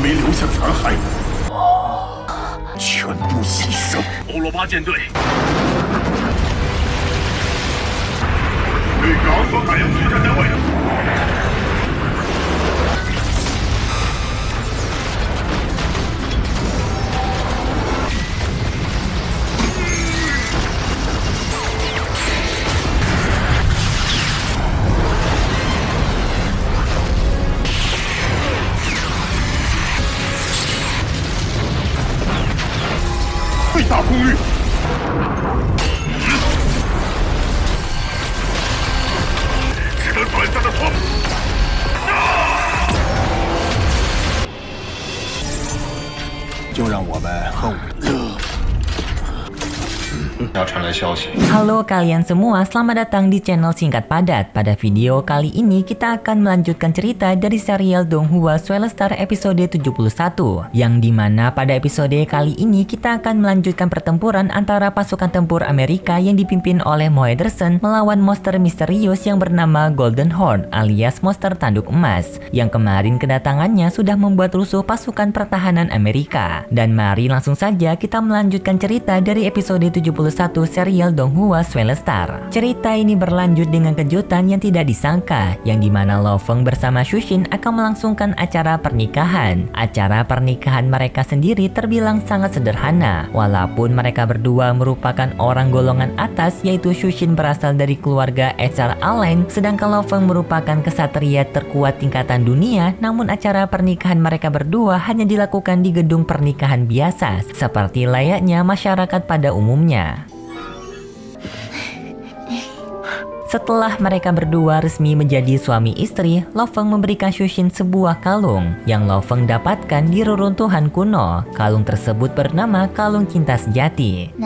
没留下残骸，全部牺牲。欧罗巴舰队对港和海洋作战单位。 最大功率，只能短暂的拖。就让我们和要传来消息。 Halo kalian semua, selamat datang di channel Singkat Padat. Pada video kali ini kita akan melanjutkan cerita dari serial Donghua Swellstar episode 71, yang dimana pada episode kali ini kita akan melanjutkan pertempuran antara pasukan tempur Amerika yang dipimpin oleh Moe Henderson melawan monster misterius yang bernama Golden Horde alias monster tanduk emas, yang kemarin kedatangannya sudah membuat rusuh pasukan pertahanan Amerika. Dan mari langsung saja kita melanjutkan cerita dari episode 71 serial Donghua Swellstar. Cerita ini berlanjut dengan kejutan yang tidak disangka, yang dimana Lo Feng bersama Shushin akan melangsungkan acara pernikahan. Acara pernikahan mereka sendiri terbilang sangat sederhana, walaupun mereka berdua merupakan orang golongan atas, yaitu Shushin berasal dari keluarga HR Allen, sedangkan Lo Feng merupakan kesatria terkuat tingkatan dunia. Namun acara pernikahan mereka berdua hanya dilakukan di gedung pernikahan biasa, seperti layaknya masyarakat pada umumnya. Setelah mereka berdua resmi menjadi suami istri, Lo Feng memberikan Shushin sebuah kalung yang Lo Feng dapatkan di reruntuhan kuno. Kalung tersebut bernama kalung cinta sejati.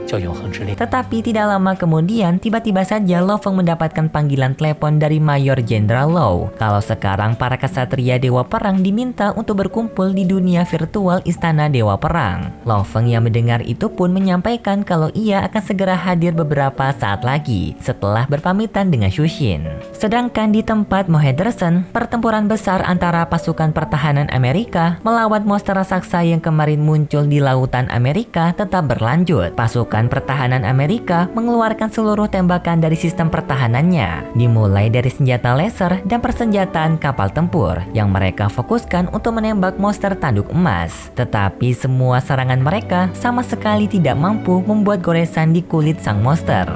Tetapi tidak lama kemudian, tiba-tiba saja Lo Feng mendapatkan panggilan telepon dari Mayor Jenderal Lau. Kalau sekarang para kesatria Dewa Perang diminta untuk berkumpul di dunia virtual Istana Dewa Perang. Lo Feng yang mendengar itu pun menyampaikan kalau ia akan segera hadir beberapa saat lagi setelah berpamitan dengan Shushin. Sedangkan di tempat Moe Henderson, pertempuran besar antara pasukan pertahanan Amerika melawan monster raksasa yang kemarin muncul di lautan Amerika tetap berlanjut. Pasukan pertahanan Amerika mengeluarkan seluruh tembakan dari sistem pertahanannya, dimulai dari senjata laser dan persenjataan kapal tempur yang mereka fokuskan untuk menembak monster tanduk emas. Tetapi semua serangan mereka sama sekali tidak mampu membuat goresan di kulit sang monster.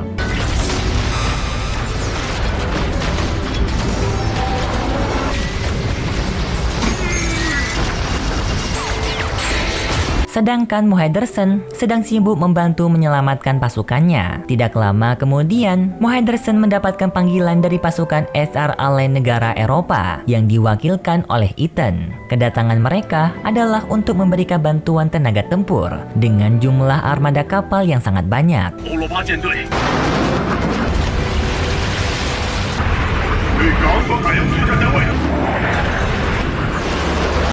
Sedangkan Moe Henderson sedang sibuk membantu menyelamatkan pasukannya. Tidak lama kemudian, Moe Henderson mendapatkan panggilan dari pasukan HR Allen negara Eropa yang diwakilkan oleh Ethan. Kedatangan mereka adalah untuk memberikan bantuan tenaga tempur dengan jumlah armada kapal yang sangat banyak.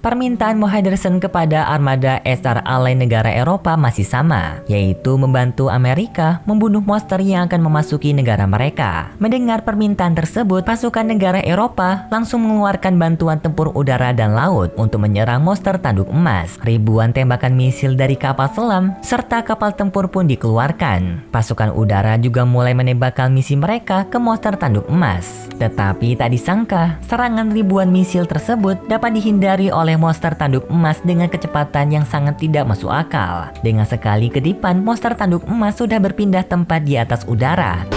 Permintaan Moe Henderson kepada armada HR Allen negara Eropa masih sama, yaitu membantu Amerika membunuh monster yang akan memasuki negara mereka. Mendengar permintaan tersebut, pasukan negara Eropa langsung mengeluarkan bantuan tempur udara dan laut untuk menyerang monster tanduk emas. Ribuan tembakan misil dari kapal selam serta kapal tempur pun dikeluarkan. Pasukan udara juga mulai menembakkan misi mereka ke monster tanduk emas. Tetapi tak disangka, serangan ribuan misil tersebut dapat dihindari oleh monster tanduk emas dengan kecepatan yang sangat tidak masuk akal. Dengan sekali kedipan, monster tanduk emas sudah berpindah tempat di atas udara.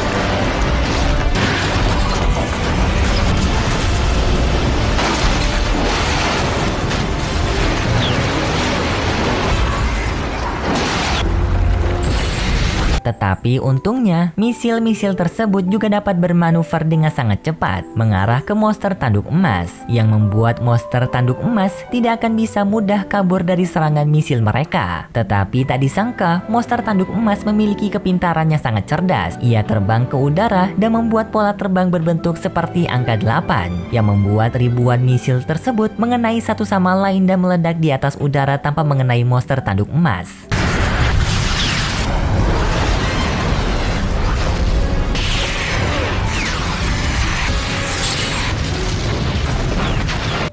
Tetapi untungnya, misil-misil tersebut juga dapat bermanuver dengan sangat cepat mengarah ke monster tanduk emas, yang membuat monster tanduk emas tidak akan bisa mudah kabur dari serangan misil mereka. Tetapi tak disangka, monster tanduk emas memiliki kepintaran yang sangat cerdas. Ia terbang ke udara dan membuat pola terbang berbentuk seperti angka 8, yang membuat ribuan misil tersebut mengenai satu sama lain dan meledak di atas udara tanpa mengenai monster tanduk emas.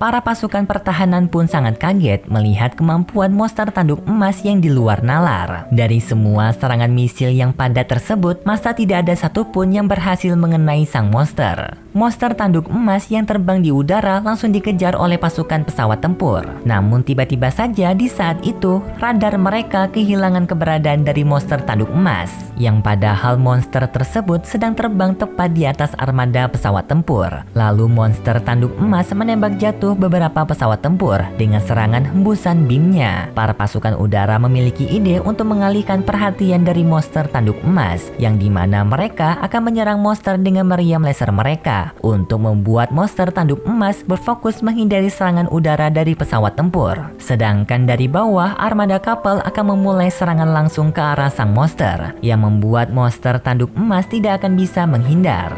para pasukan pertahanan pun sangat kaget melihat kemampuan monster tanduk emas yang di luar nalar. Dari semua serangan misil yang padat tersebut, masa tidak ada satupun yang berhasil mengenai sang monster. Monster tanduk emas yang terbang di udara langsung dikejar oleh pasukan pesawat tempur. Namun tiba-tiba saja di saat itu, radar mereka kehilangan keberadaan dari monster tanduk emas, yang padahal monster tersebut sedang terbang tepat di atas armada pesawat tempur. Lalu monster tanduk emas menembak jatuh beberapa pesawat tempur dengan serangan hembusan beamnya. Para pasukan udara memiliki ide untuk mengalihkan perhatian dari monster tanduk emas, yang dimana mereka akan menyerang monster dengan meriam laser mereka, untuk membuat monster tanduk emas berfokus menghindari serangan udara dari pesawat tempur. Sedangkan dari bawah, armada kapal akan memulai serangan langsung ke arah sang monster, yang membuat monster tanduk emas tidak akan bisa menghindar.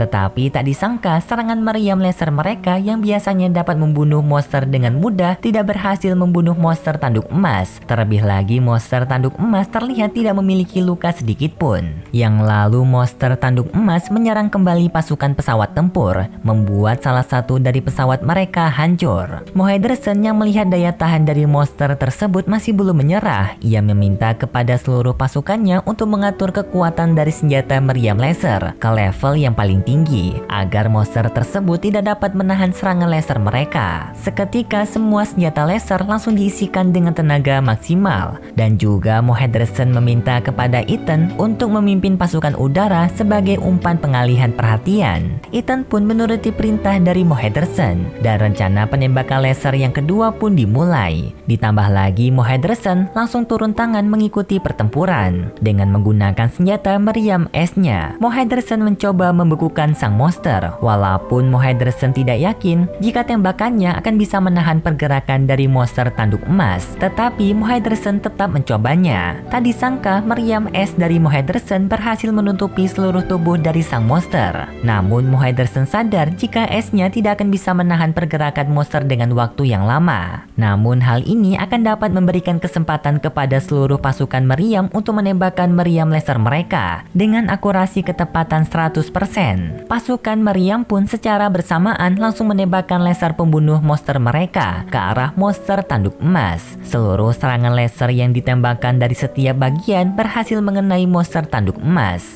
Tetapi tak disangka serangan meriam laser mereka yang biasanya dapat membunuh monster dengan mudah tidak berhasil membunuh monster tanduk emas. Terlebih lagi monster tanduk emas terlihat tidak memiliki luka sedikit pun. Yang lalu monster tanduk emas menyerang kembali pasukan pesawat tempur, membuat salah satu dari pesawat mereka hancur. Mohedersen yang melihat daya tahan dari monster tersebut masih belum menyerah. Ia meminta kepada seluruh pasukannya untuk mengatur kekuatan dari senjata meriam laser ke level yang paling tinggi agar monster tersebut tidak dapat menahan serangan laser mereka. Seketika semua senjata laser langsung diisikan dengan tenaga maksimal, dan juga Mohedersen meminta kepada Ethan untuk memimpin pasukan udara sebagai umpan pengalihan perhatian. Ethan pun menuruti perintah dari Mohedersen dan rencana penembakan laser yang kedua pun dimulai. Ditambah lagi Mohedersen langsung turun tangan mengikuti pertempuran dengan menggunakan senjata meriam esnya. Mohedersen mencoba membekukan sang monster, walaupun Mohedersen tidak yakin jika tembakannya akan bisa menahan pergerakan dari monster tanduk emas. Tetapi Mohedersen tetap mencobanya. Tak disangka meriam es dari Mohedersen berhasil menutupi seluruh tubuh dari sang monster. Namun Mohedersen sadar jika esnya tidak akan bisa menahan pergerakan monster dengan waktu yang lama. Namun hal ini akan dapat memberikan kesempatan kepada seluruh pasukan meriam untuk menembakkan meriam laser mereka dengan akurasi ketepatan 100%. Pasukan meriam pun secara bersamaan langsung menembakkan laser pembunuh monster mereka ke arah monster tanduk emas. Seluruh serangan laser yang ditembakkan dari setiap bagian berhasil mengenai monster tanduk emas.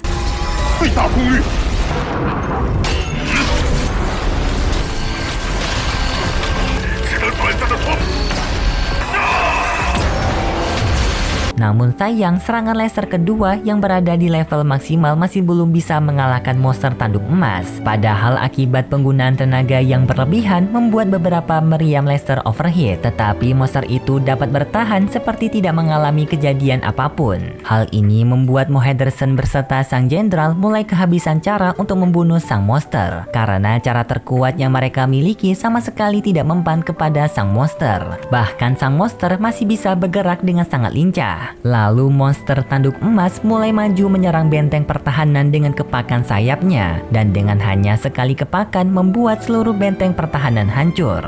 Namun sayang, serangan laser kedua yang berada di level maksimal masih belum bisa mengalahkan monster tanduk emas. Padahal akibat penggunaan tenaga yang berlebihan membuat beberapa meriam laser overheat, tetapi monster itu dapat bertahan seperti tidak mengalami kejadian apapun. Hal ini membuat Mohedersen berserta sang jenderal mulai kehabisan cara untuk membunuh sang monster, karena cara terkuat yang mereka miliki sama sekali tidak mempan kepada sang monster. Bahkan sang monster masih bisa bergerak dengan sangat lincah. Lalu monster tanduk emas mulai maju menyerang benteng pertahanan dengan kepakan sayapnya, dan dengan hanya sekali kepakan membuat seluruh benteng pertahanan hancur.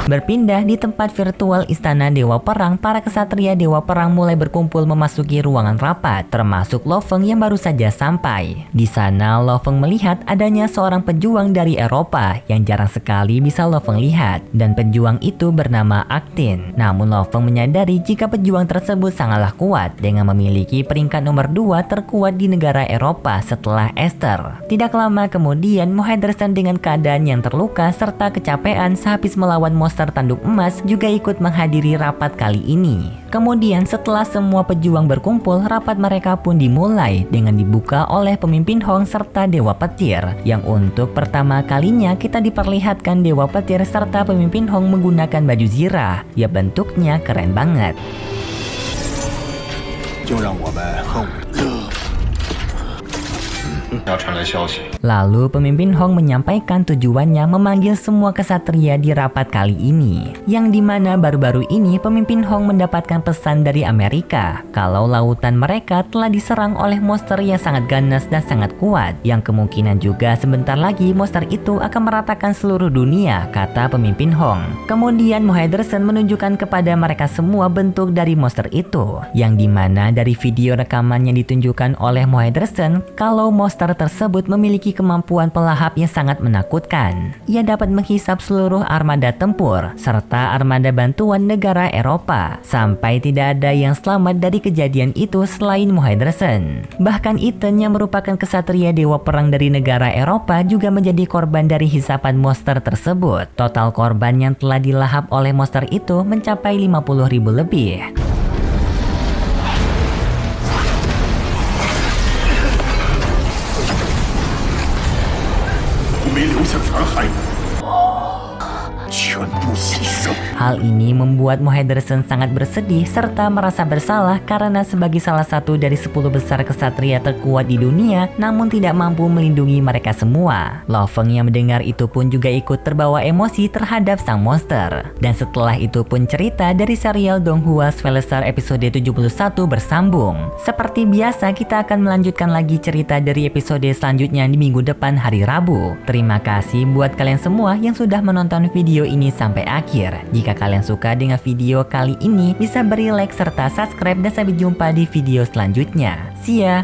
Berpindah di tempat virtual Istana Dewa Perang, para kesatria Dewa Perang mulai berkumpul memasuki ruangan rapat, termasuk Lo Feng yang baru saja sampai. Di sana Lo Feng melihat adanya seorang pejuang dari Eropa yang jarang sekali bisa Lo Feng lihat, dan pejuang itu bernama Actin. Namun Lo Feng menyadari jika pejuang tersebut sangatlah kuat dengan memiliki peringkat nomor 2 terkuat di negara Eropa setelah Esther. Tidak lama kemudian Mohedersen dengan keadaan yang terluka serta kecapean sehabis melawan monster tanduk emas juga ikut menghadiri rapat kali ini. Kemudian setelah semua pejuang berkumpul, rapat mereka pun dimulai dengan dibuka oleh pemimpin Hong serta Dewa Petir, yang untuk pertama kalinya kita diperlihatkan Dewa Petir serta pemimpin Hong menggunakan baju zirah. Ya, bentuknya keren banget. 要传来消息。 Lalu pemimpin Hong menyampaikan tujuannya memanggil semua kesatria di rapat kali ini. Yang dimana baru-baru ini pemimpin Hong mendapatkan pesan dari Amerika kalau lautan mereka telah diserang oleh monster yang sangat ganas dan sangat kuat. Yang kemungkinan juga sebentar lagi monster itu akan meratakan seluruh dunia, kata pemimpin Hong. Kemudian Mo Henderson menunjukkan kepada mereka semua bentuk dari monster itu. Yang dimana dari video rekaman yang ditunjukkan oleh Mo Henderson kalau monster tersebut memiliki kemampuan pelahap yang sangat menakutkan. Ia dapat menghisap seluruh armada tempur serta armada bantuan negara Eropa sampai tidak ada yang selamat dari kejadian itu selain Mo Henderson. Bahkan Ethan yang merupakan kesatria dewa perang dari negara Eropa juga menjadi korban dari hisapan monster tersebut. Total korban yang telah dilahap oleh monster itu mencapai 50.000 lebih. 我没留下残骸，全部牺牲。 Hal ini membuat Mo Henderson sangat bersedih serta merasa bersalah karena sebagai salah satu dari 10 besar kesatria terkuat di dunia namun tidak mampu melindungi mereka semua. Lo Feng yang mendengar itu pun juga ikut terbawa emosi terhadap sang monster. Dan setelah itu pun cerita dari serial Donghua Swellstar episode 71 bersambung. Seperti biasa kita akan melanjutkan lagi cerita dari episode selanjutnya di minggu depan hari Rabu. Terima kasih buat kalian semua yang sudah menonton video ini sampai akhir. Jika kalian suka dengan video kali ini, bisa beri like serta subscribe dan sampai jumpa di video selanjutnya. See ya!